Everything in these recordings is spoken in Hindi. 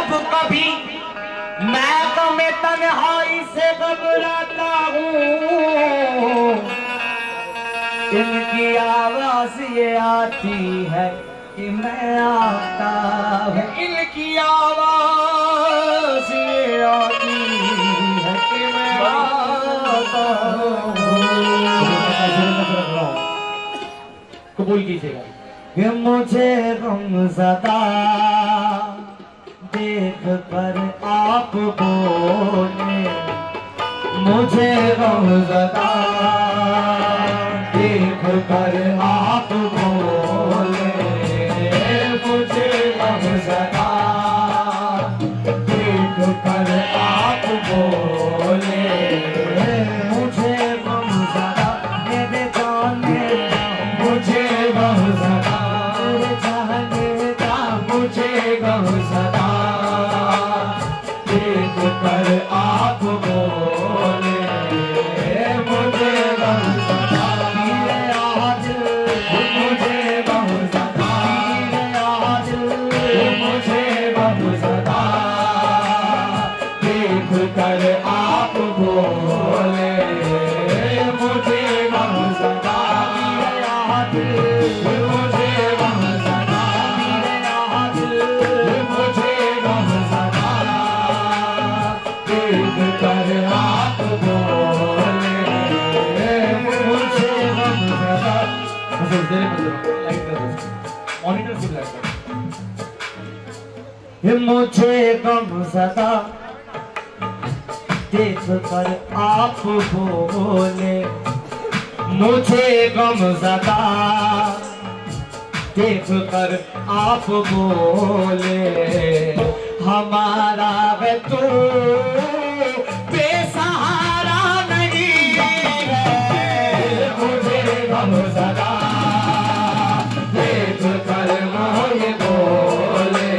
जब कभी मैं तो में तन्हाई से घबराता हूँ, इनकी आवाज ये आती है कि मैं आता हूँ। इनकी आवाज ये आती है कि मैं आता हूँ। कबूल कीजिएगा कि मुझे गमज़दा देख कर आप बोले, मुझे गमज़दा देख कर आप बोले, मुझे गमज़दा देख कर आप बोले, मुझे गमज़दा मेरे जाने, मुझे गमज़दा मेरे जाने का, मुझे गमज़दा देख कर आप बोले, मुझे गमज़दा मेरे आज, मुझे गमज़दा मेरे आज, मुझे गमज़दा देख कर आप बोले, मुझे गमज़दा मेरे आज, मुझे गमज़दा मेरे आज, मुझे गमज़दा देख कर आप बोले, मुझे गमज़दा। मॉनिटर से लाइक कर। मुझे गमज़दा देख कर आप बोले, मुझे गमज़दा देख कर आप बोले, हमारा है तू बेसहारा नहीं है, मुझे गमज़दा देख कर मोहे बोले,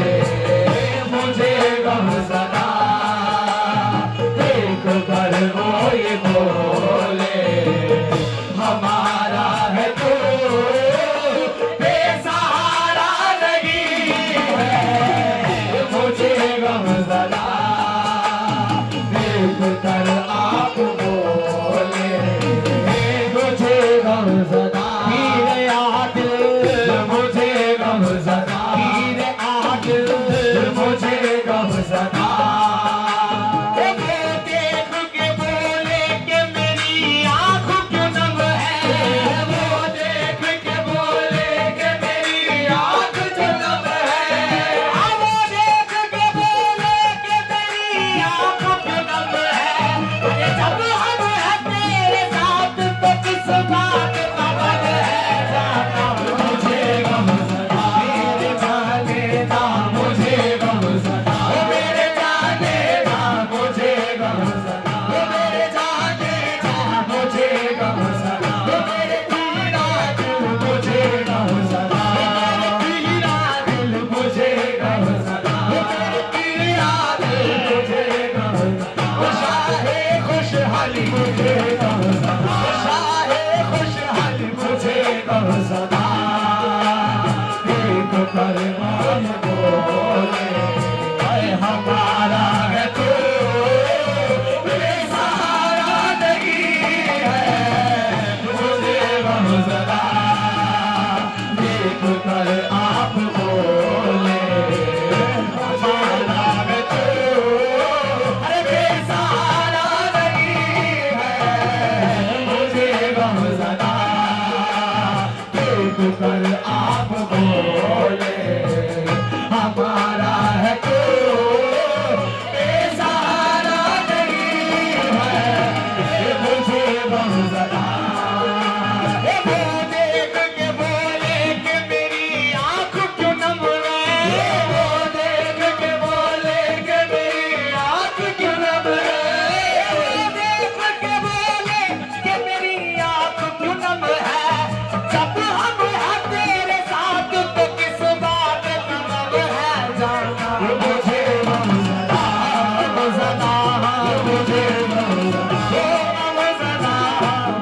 मुझे गमज़दा देख कर मोहे बोले, हमारा है तू बेसहारा नहीं है, मुझे गमज़दा देख कर आप बोले, मुझे गमज़दा मेरे आदिल, मुझे गमज़दा मेरे आदिल, मुझे गमज़दा देख के बोले कि मेरी आँख क्यों नम है, वो देख के बोले कि मेरी आँख क्यों नम है, वो देख के बोले कि मेरी आँख क्यों नम है, अरे जब हम हैं तेरे साथ तो किस बात का गम है, जाना मुझे गमज़दा मेरे जाने ना, मुझे गमज़दा मेरे जाने ना, मुझे गमज़दा मेरे जाने ना, मुझे गमज़दा मेरे पीरा दिल, मुझे गमज़दा पीरा दिल, मुझे गमज़दा पीरा दिल, मुझे गमज़दा शाहे खुशहाली, मुझे गमज़दा शाहे खुशहाली, मुझे गमज़दा देख कर मान बोले, अरे हमारा है तू बेसहारा नहीं है, मुझे गमज़दा देख कर आप बोले, हमारा है तू अरे बेसहारा नहीं है, मुझे गमज़दा देख कर आप बोले, हमारा है तू बेसहारा नहीं है, मुझे गमज़दा वो देख के बोले कि मेरी आँख क्यों नम है, वो देख के बोले कि मेरी आँख क्यों नम है, वो देख के बोले कि मेरी आँख क्यों नम है, जब हम हैं तेरे साथ तो किस बात का गम है, जाना मुझे गमज़दा गमज़दा मुझे गमज़दा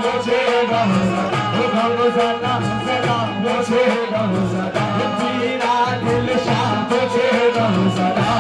मुझे गमज़दा गमज़दा ज़रा मुझे गमज़दा तेरा दिल शाह, मुझे गमज़दा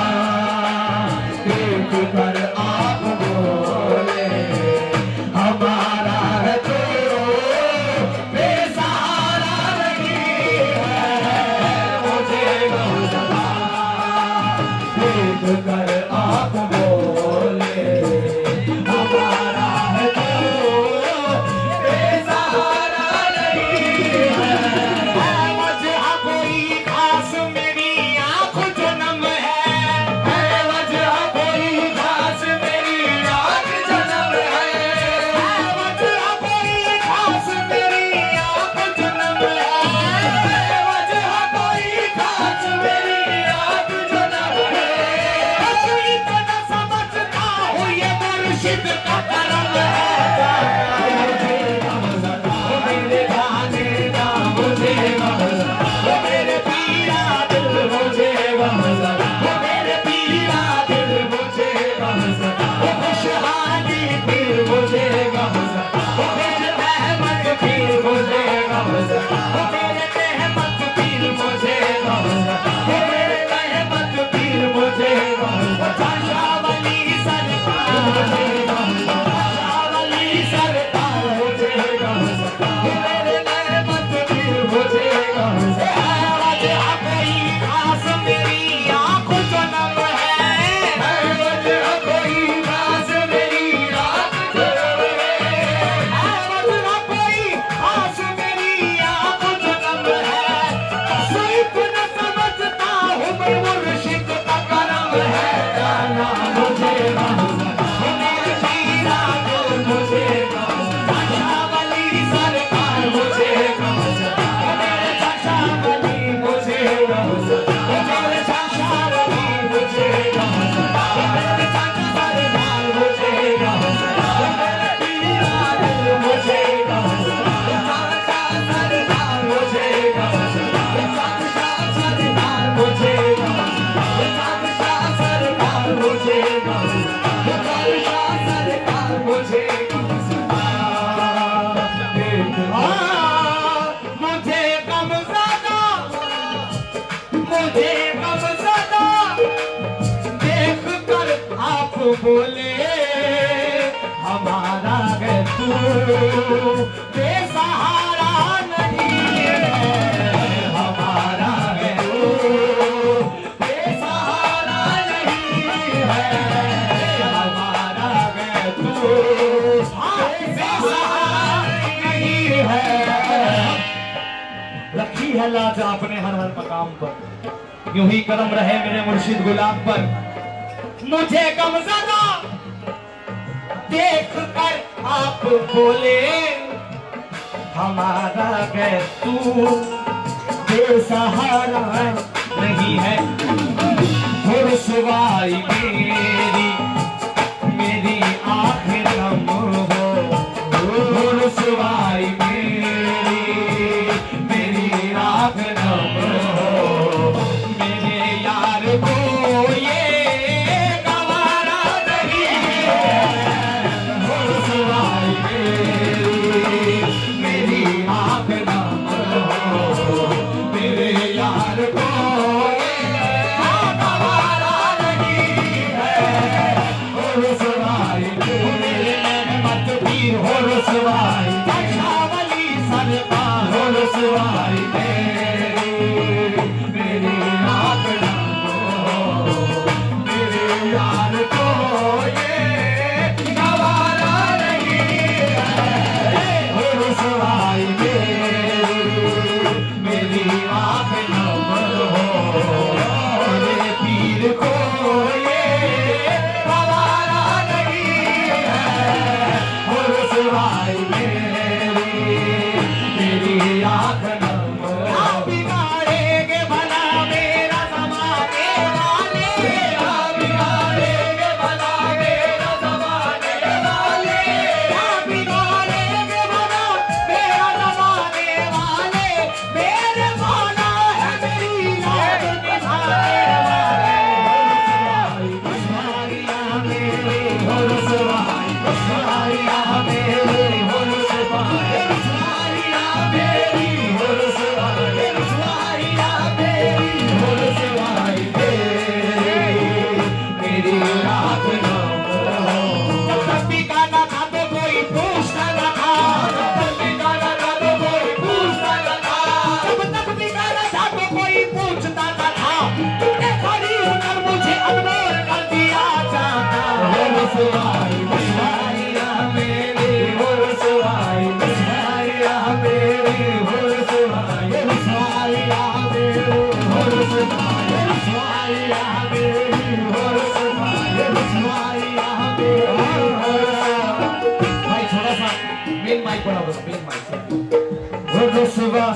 बोले हमारा है तू बेसहारा नहीं है, हमारा है तू बेसहारा नहीं है, हमारा है तू बेसहारा नहीं है। रखी है लाज आपने हर हर मकाम पर, यूं ही करम रहे मेरे मुर्शिद गुलाम पर। मुझे गमज़दा देख कर आप बोले हमारा गैर तू बेसहारा नहीं है। हो रुसवाई मेरी मेरी आँखें नम हो रुसवाई मेरी मेरी आँखें नम हो। मेरे यार को ये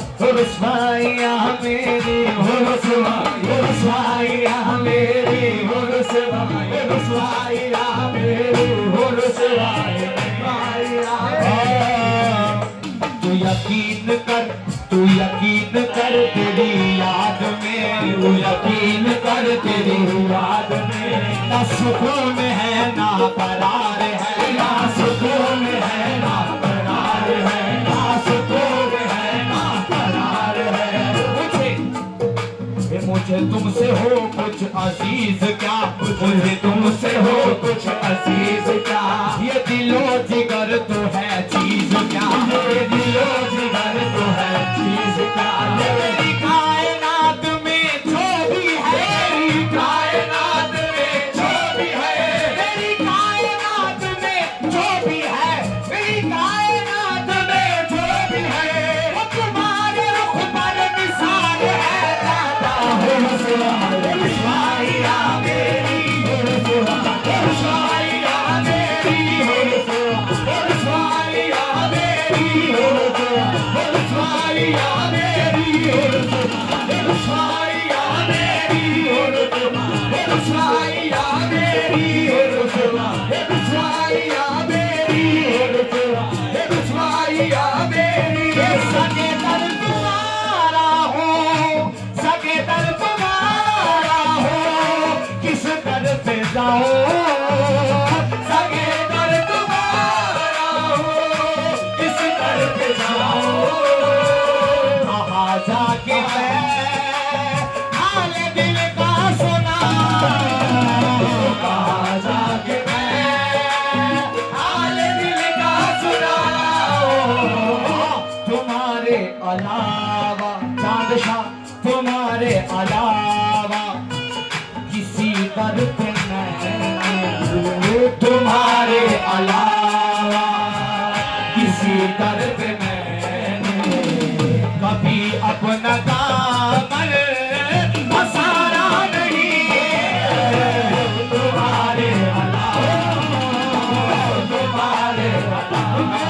रुसवाइया मेरी हो रुसवाइया मेरी हो रुसवाइया मेरी हो रुसवाइया। तू यकीन कर तेरी याद में, तू यकीन कर तेरी याद में ना सुकून है ना करार है, ना सुकून है ना करार है, ना सुकून है ना करार है। मुझे तुमसे हो कुछ अजीज क्या, मुझे तुमसे हो कुछ अजीज क्या, ये दिलो जिगर तो है चीज क्या, ये दिलो जिगर तो है चीज क्या। मेरी कायनात में जो भी है, मेरी कायनात में जो भी है, मेरी कायनात में जो भी है, मेरी कायनात में जो भी है, वो तुम्हारे रुख पर निशान है दादा। हो रुसवाइया मेरी हो रुसवाइया मेरी हो रुसवाइया मेरी हो रुसवाइया मेरी हो रुसवाइया मेरी हो रुसवाइया मेरी हो रुसवाइया मेरी हो रुसवाइया मेरी। सगे दर तुम्हारा हो, सगे दर तुम्हारा हो, किस दर पे जाओ, सगे दर तुम्हारा हो, किस दर पे जाओ। कहाँ जाके हाल दिल का सुना, कहाँ जाके दर पे मैं तुम्हारे अलावा किसी दर पे मैंने कभी अपना दामन पसारा नहीं। तुम्हारे अलावा तुम्हारे अलावा